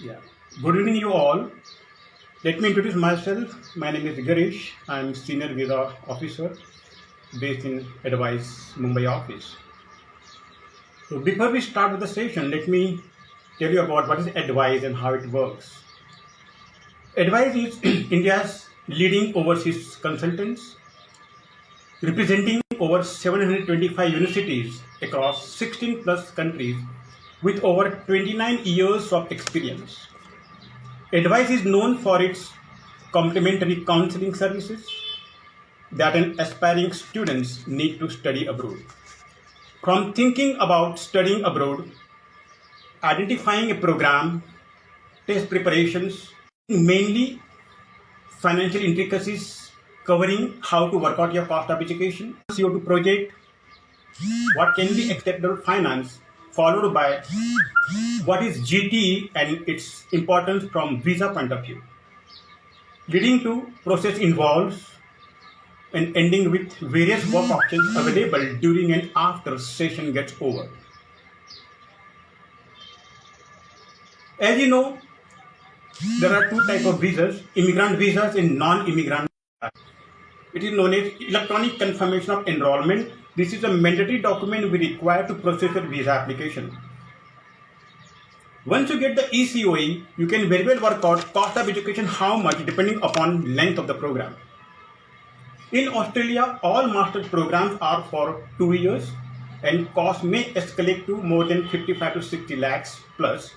Yeah. Good evening, you all. Let me introduce myself. My name is Garish. I'm Senior Visa Officer based in Advice Mumbai office. So before we start with the session, let me tell you about what is Advice and how it works. Advice is India's leading overseas consultants, representing over 725 universities across 16 plus countries with over 29 years of experience. Advice is known for its complimentary counseling services that an aspiring students need to study abroad. From thinking about studying abroad, identifying a program, test preparations, mainly financial intricacies covering how to work out your cost of education, CO2 project, what can be acceptable finance, followed by what is GTE and its importance from visa point of view, leading to process involves and ending with various work options available during and after session gets over. As you know, there are two types of visas, immigrant visas and non-immigrant. It is known as electronic confirmation of enrollment. This is a mandatory document we require to process your visa application. Once you get the ECOE, you can very well work out cost of education how much depending upon length of the program. In Australia, all master's programs are for 2 years and cost may escalate to more than 55 to 60 lakhs plus.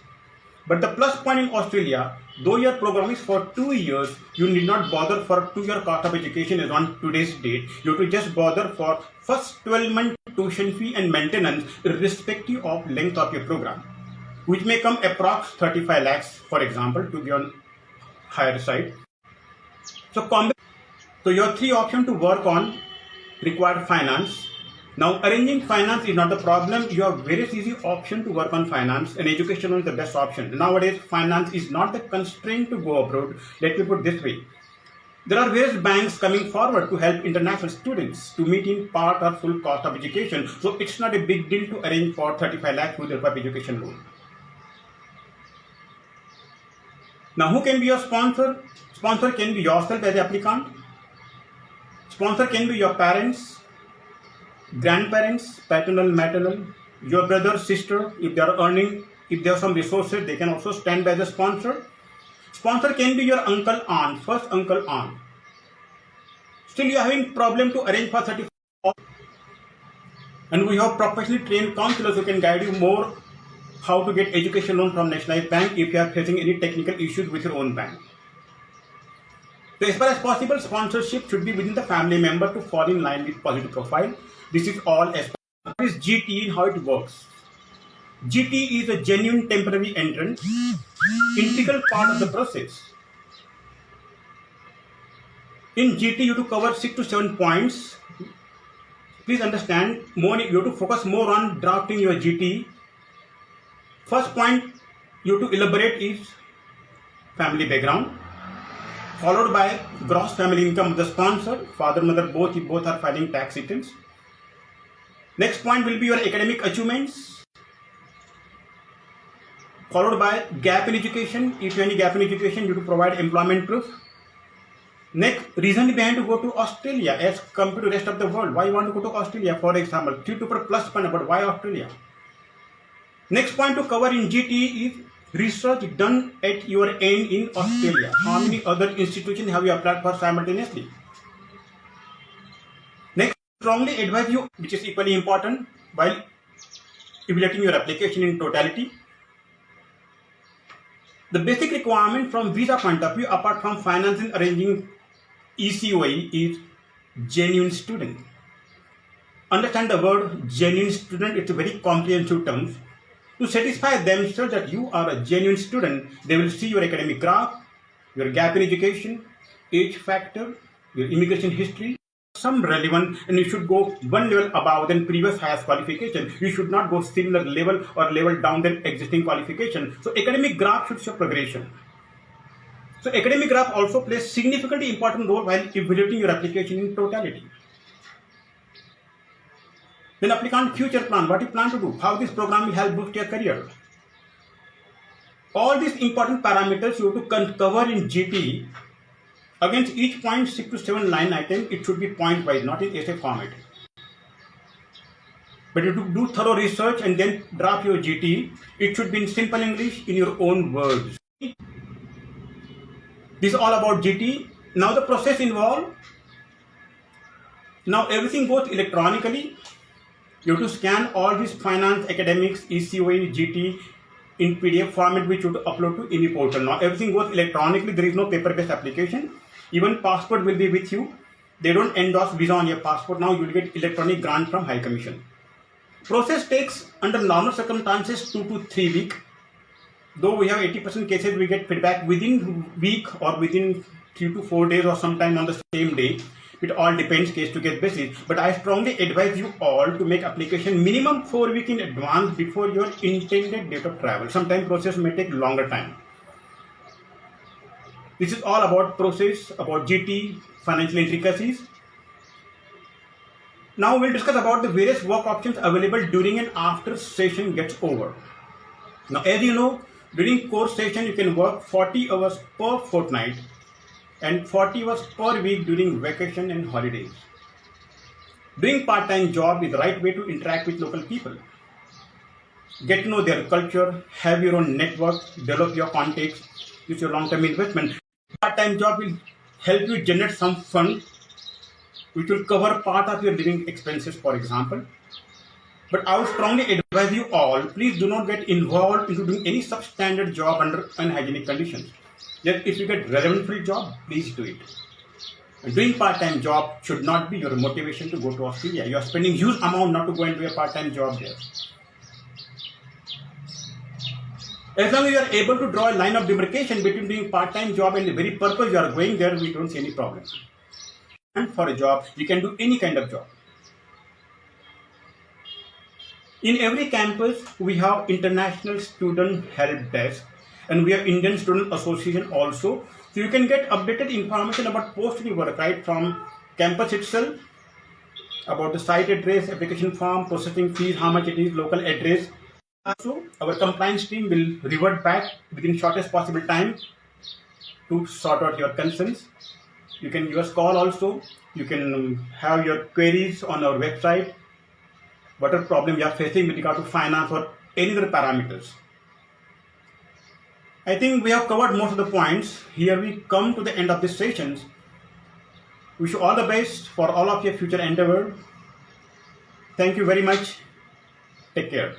But the plus point in Australia, though your program is for 2 years, you need not bother for 2 year cost of education is on today's date. You have to just bother for first 12-month tuition fee and maintenance irrespective of length of your program, which may come approx 35 lakhs, for example, to be on higher side. So your three options to work on require finance. Now arranging finance is not the problem. You have various easy option to work on finance and education is the best option. Nowadays finance is not the constraint to go abroad. Let me put this way. There are various banks coming forward to help international students to meet in part or full cost of education. So it's not a big deal to arrange for 35 lakhs with the education loan. Now who can be your sponsor? Sponsor can be yourself as applicant. Sponsor can be your parents, grandparents, paternal, maternal, your brother, sister, if they are earning, if they have some resources, they can also stand by the sponsor. Sponsor can be your uncle, aunt, first uncle, aunt. Still you are having problem to arrange for 35, and we have professionally trained counselors who can guide you more how to get education loan from Nationalized Bank if you are facing any technical issues with your own bank. So as far as possible, sponsorship should be within the family member to fall in line with positive profile. This is all as far as GTE and how it works. GTE is a genuine temporary entrant, integral part of the process. In GTE, you have to cover 6 to 7 points. Please understand, you have to focus more on drafting your GTE. First point you have to elaborate is family background, followed by gross family income of the sponsor, father, mother, both, if both are filing tax returns. Next point will be your academic achievements, followed by gap in education. If you have any gap in education, you have to provide employment proof. Next, reason behind to go to Australia as compared to rest of the world. Why you want to go to Australia, for example? 3 to plus point about why Australia. Next point to cover in GTE is research done at your end in Australia. How many other institutions have you applied for simultaneously? Next, strongly advise you, which is equally important, while evaluating your application in totality. The basic requirement from visa point of view, apart from financing arranging ECOE, is genuine student. Understand the word genuine student, it's a very comprehensive term. To satisfy themselves that you are a genuine student, they will see your academic graph, your gap in education, age factor, your immigration history, some relevant, and you should go one level above than previous highest qualification. You should not go similar level or level down than existing qualification. So academic graph should show progression. So academic graph also plays significantly important role while evaluating your application in totality. Then applicant future plan, what you plan to do, how this program will help boost your career. All these important parameters you have to cover in GT. Against each point 6 to 7 line item, it should be point wise, not in essay format. But you have to do thorough research and then draft your GT. It should be in simple English, in your own words. This is all about GT. Now the process involved. Now everything goes electronically. You have to scan all these finance, academics, ECOE, GT in PDF format, which you have to upload to any portal. Now everything goes electronically. There is no paper-based application. Even passport will be with you. They don't endorse visa on your passport. Now you will get electronic grant from High Commission. Process takes, under normal circumstances, 2 to 3 weeks. Though we have 80% cases, we get feedback within week or within 3 to 4 days or sometime on the same day. It all depends case to case basis. But I strongly advise you all to make application minimum 4 weeks in advance before your intended date of travel. Sometimes process may take longer time. This is all about process, about GT, financial intricacies. Now we'll discuss about the various work options available during and after session gets over. Now as you know, during course session you can work 40 hours per fortnight and 40 hours per week during vacation and holidays. Doing part-time job is the right way to interact with local people. Get to know their culture, have your own network, develop your contacts. It's your long-term investment. Part-time job will help you generate some fund which will cover part of your living expenses, for example. But I would strongly advise you all, please do not get involved into doing any substandard job under unhygienic conditions. Yet if you get relevant free job, please do it. And doing part-time job should not be your motivation to go to Australia. You are spending huge amount not to go and do a part-time job there. As long as you are able to draw a line of demarcation between doing part-time job and the very purpose you are going there, we don't see any problem. And for a job, you can do any kind of job. In every campus, we have International Student Help Desk and we have Indian Student Association also. So you can get updated information about post-study work right from campus itself, about the site address, application form, processing fees, how much it is, local address. Also, our compliance team will revert back within shortest possible time to sort out your concerns. You can give us call also. You can have your queries on our website. Whatever problem you are facing with regard to finance or any other parameters. I think we have covered most of the points. Here we come to the end of this session. Wish you all the best for all of your future endeavor. Thank you very much. Take care.